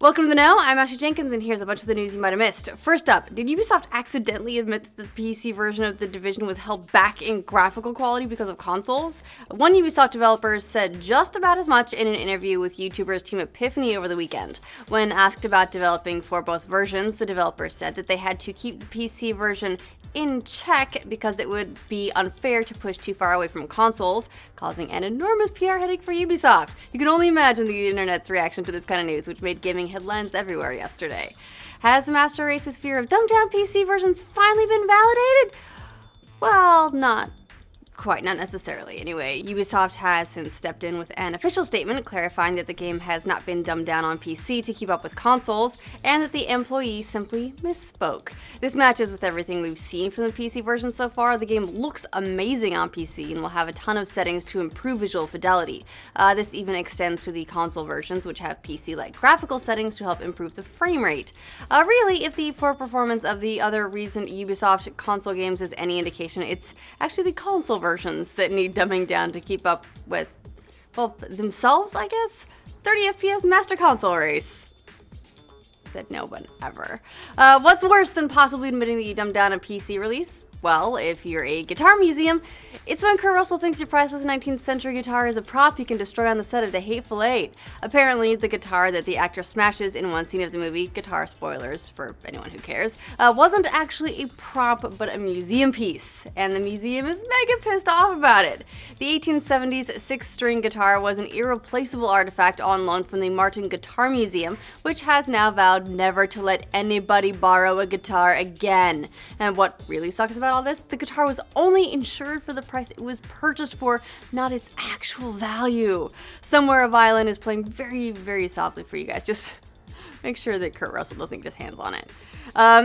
Welcome to the Know, I'm Ashley Jenkins, and here's a bunch of the news you might have missed. First up, did Ubisoft accidentally admit that the PC version of The Division was held back in graphical quality because of consoles? One Ubisoft developer said just about as much in an interview with YouTubers Team Epiphany over the weekend. When asked about developing for both versions, the developer said that they had to keep the PC version in check because it would be unfair to push too far away from consoles, causing an enormous PR headache for Ubisoft. You can only imagine the internet's reaction to this kind of news, which made gaming headlines everywhere yesterday. Has the Master Race's fear of dumbed-down PC versions finally been validated? Well, not necessarily. Anyway, Ubisoft has since stepped in with an official statement clarifying that the game has not been dumbed down on PC to keep up with consoles, and that the employee simply misspoke. This matches with everything we've seen from the PC version so far. The game looks amazing on PC and will have a ton of settings to improve visual fidelity. This even extends to the console versions, which have PC-like graphical settings to help improve the frame rate. Really, if the poor performance of the other recent Ubisoft console games is any indication, it's actually the console versions that need dumbing down to keep up with, well, themselves, I guess? 30 FPS Master Console Race. Said no one ever. What's worse than possibly admitting that you dumbed down a PC release? Well, if you're a guitar museum, it's when Kurt Russell thinks your priceless 19th century guitar is a prop you can destroy on the set of The Hateful Eight. Apparently, the guitar that the actor smashes in one scene of the movie, guitar spoilers for anyone who cares, wasn't actually a prop but a museum piece, and the museum is mega pissed off about it. The 1870s six-string guitar was an irreplaceable artifact on loan from the Martin Guitar Museum, which has now vowed never to let anybody borrow a guitar again. And what really sucks about all this, the guitar was only insured for the price it was purchased for, not its actual value. Somewhere a violin is playing very, very softly for you guys. Just make sure that Kurt Russell doesn't get his hands on it.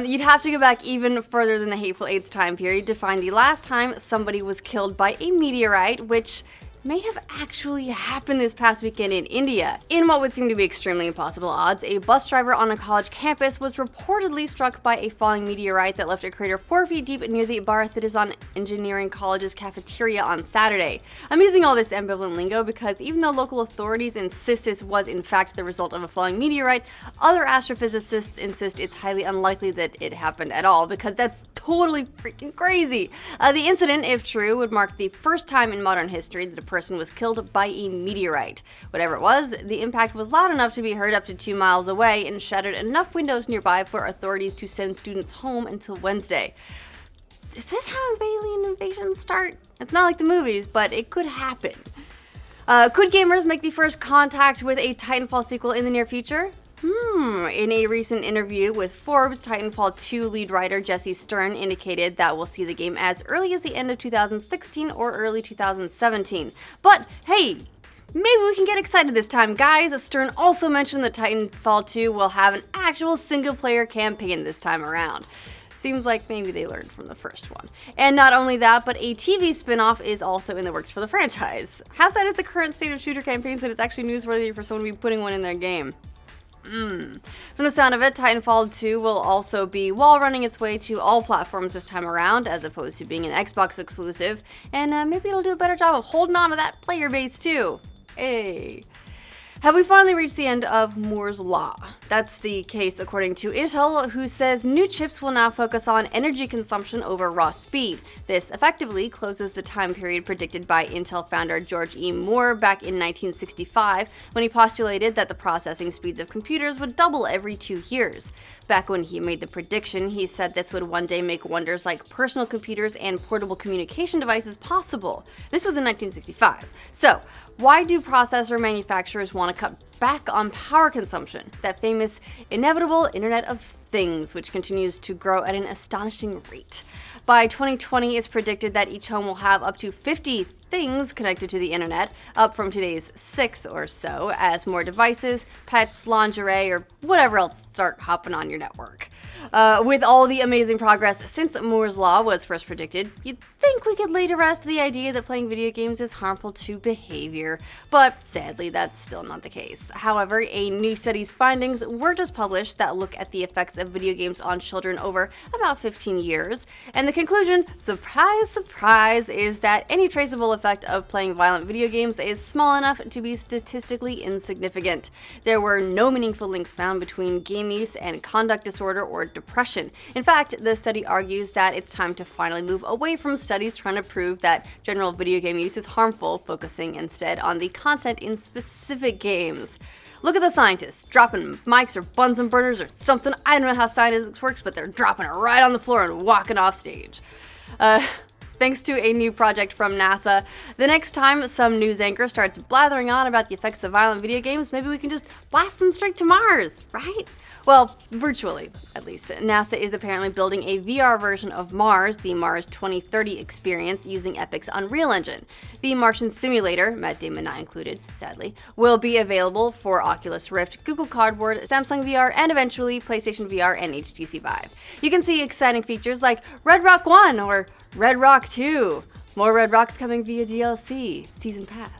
You'd have to go back even further than the Hateful Eight's time period to find the last time somebody was killed by a meteorite, which may have actually happened this past weekend in India. In what would seem to be extremely impossible odds, a bus driver on a college campus was reportedly struck by a falling meteorite that left a crater 4 feet deep near the Bharat that is on Engineering College's cafeteria on Saturday. I'm using all this ambivalent lingo because even though local authorities insist this was in fact the result of a falling meteorite, other astrophysicists insist it's highly unlikely that it happened at all, because that's totally freaking crazy. The incident, if true, would mark the first time in modern history that a person was killed by a meteorite. Whatever it was, the impact was loud enough to be heard up to 2 miles away and shattered enough windows nearby for authorities to send students home until Wednesday. Is this how alien invasions start? It's not like the movies, but it could happen. Could gamers make the first contact with a Titanfall sequel in the near future? In a recent interview with Forbes, Titanfall 2 lead writer Jesse Stern indicated that we'll see the game as early as the end of 2016 or early 2017. But hey, maybe we can get excited this time, guys. Stern also mentioned that Titanfall 2 will have an actual single-player campaign this time around. Seems like maybe they learned from the first one. And not only that, but a TV spin-off is also in the works for the franchise. How sad is the current state of shooter campaigns that it's actually newsworthy for someone to be putting one in their game? From the sound of it, Titanfall 2 will also be wall running its way to all platforms this time around, as opposed to being an Xbox exclusive, and maybe it'll do a better job of holding on to that player base too. Hey. Have we finally reached the end of Moore's Law? That's the case according to Intel, who says new chips will now focus on energy consumption over raw speed. This effectively closes the time period predicted by Intel founder George E. Moore back in 1965, when he postulated that the processing speeds of computers would double every 2 years. Back when he made the prediction, he said this would one day make wonders like personal computers and portable communication devices possible. This was in 1965. So, why do processor manufacturers want to cut back on power consumption? That famous inevitable Internet of Things, which continues to grow at an astonishing rate. By 2020, it's predicted that each home will have up to 50 things connected to the internet, up from today's 6 or so, as more devices, pets, lingerie, or whatever else start hopping on your network. With all the amazing progress since Moore's Law was first predicted, you'd think we could lay to rest the idea that playing video games is harmful to behavior, but sadly that's still not the case. However, a new study's findings were just published that look at the effects of video games on children over about 15 years, and the conclusion, surprise, surprise, is that any traceable effect of playing violent video games is small enough to be statistically insignificant. There were no meaningful links found between game use and conduct disorder or depression. In fact, the study argues that it's time to finally move away from studies trying to prove that general video game use is harmful, focusing instead on the content in specific games. Look at the scientists, dropping mics or Bunsen burners or something. I don't know how science works, but they're dropping it right on the floor and walking off stage. Thanks to a new project from NASA, the next time some news anchor starts blathering on about the effects of violent video games, maybe we can just blast them straight to Mars, right? Well, virtually, at least. NASA is apparently building a VR version of Mars, the Mars 2030 experience, using Epic's Unreal Engine. The Martian simulator, Matt Damon not included, sadly, will be available for Oculus Rift, Google Cardboard, Samsung VR, and eventually PlayStation VR and HTC Vive. You can see exciting features like Red Rock 1 or Red Rock 2. More Red Rocks coming via DLC, Season Pass.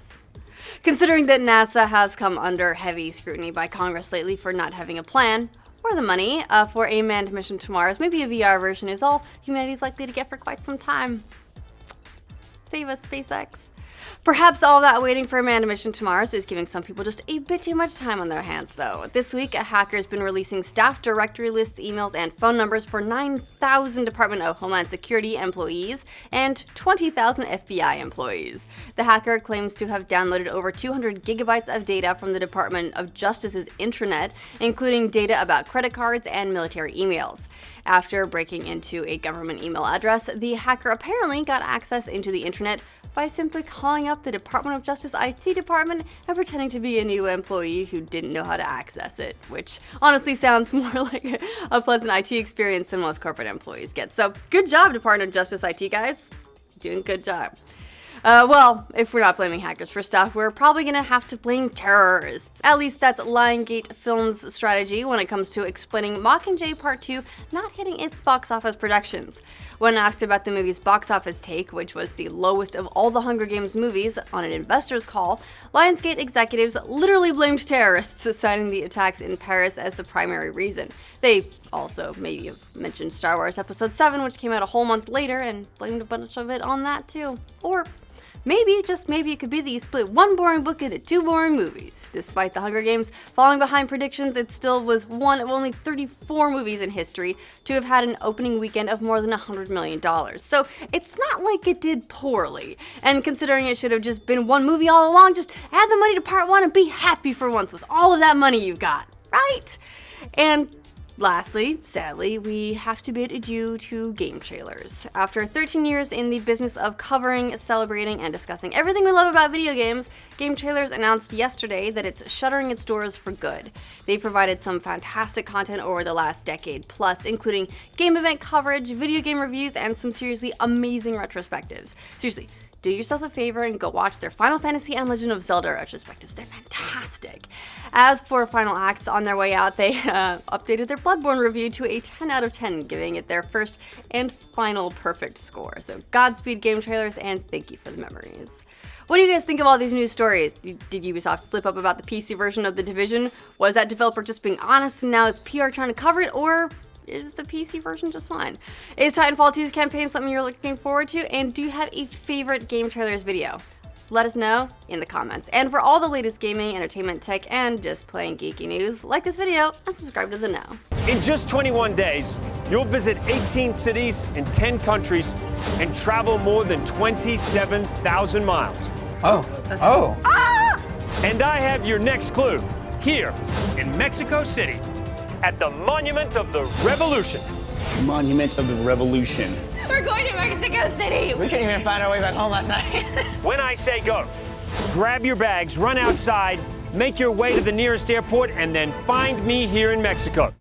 Considering that NASA has come under heavy scrutiny by Congress lately for not having a plan, or the money, for a manned mission to Mars, maybe a VR version is all humanity's likely to get for quite some time. Save us, SpaceX. Perhaps all that waiting for a manned mission to Mars is giving some people just a bit too much time on their hands, though. This week, a hacker has been releasing staff directory lists, emails, and phone numbers for 9,000 Department of Homeland Security employees and 20,000 FBI employees. The hacker claims to have downloaded over 200 gigabytes of data from the Department of Justice's intranet, including data about credit cards and military emails. After breaking into a government email address, the hacker apparently got access into the intranet by simply calling up the Department of Justice IT department and pretending to be a new employee who didn't know how to access it, which honestly sounds more like a pleasant IT experience than most corporate employees get. So good job, Department of Justice IT guys. Doing a good job. Well, if we're not blaming hackers for stuff, we're probably gonna have to blame terrorists. At least that's Lionsgate Films' strategy when it comes to explaining Mockingjay Part 2 not hitting its box office projections. When asked about the movie's box office take, which was the lowest of all the Hunger Games movies, on an investor's call, Lionsgate executives literally blamed terrorists, citing the attacks in Paris as the primary reason. They also maybe have mentioned Star Wars Episode 7, which came out a whole month later, and blamed a bunch of it on that too. Or maybe, just maybe, it could be that you split one boring book into two boring movies. Despite the Hunger Games falling behind predictions, it still was one of only 34 movies in history to have had an opening weekend of more than $100 million. So it's not like it did poorly. And considering it should have just been one movie all along, just add the money to part one and be happy for once with all of that money you've got, right? And lastly, sadly, we have to bid adieu to GameTrailers. After 13 years in the business of covering, celebrating, and discussing everything we love about video games, GameTrailers announced yesterday that it's shuttering its doors for good. They provided some fantastic content over the last decade plus, including game event coverage, video game reviews, and some seriously amazing retrospectives. Seriously, do yourself a favor and go watch their Final Fantasy and Legend of Zelda retrospectives. They're fantastic. As for Final Acts, on their way out, they updated their Bloodborne review to a 10 out of 10, giving it their first and final perfect score. So Godspeed, GameTrailers, and thank you for the memories. What do you guys think of all these news stories? Did Ubisoft slip up about the PC version of The Division? Was that developer just being honest and now it's PR trying to cover it? Or is the PC version just fine? Is Titanfall 2's campaign something you're looking forward to? And do you have a favorite GameTrailers video? Let us know in the comments. And for all the latest gaming, entertainment, tech, and just plain geeky news, like this video and subscribe to The Know. In just 21 days, you'll visit 18 cities in 10 countries and travel more than 27,000 miles. And I have your next clue here in Mexico City at the Monument of the Revolution. Monument of the Revolution. We're going to Mexico City. We couldn't even find our way back home last night. When I say go, grab your bags, run outside, make your way to the nearest airport, and then find me here in Mexico.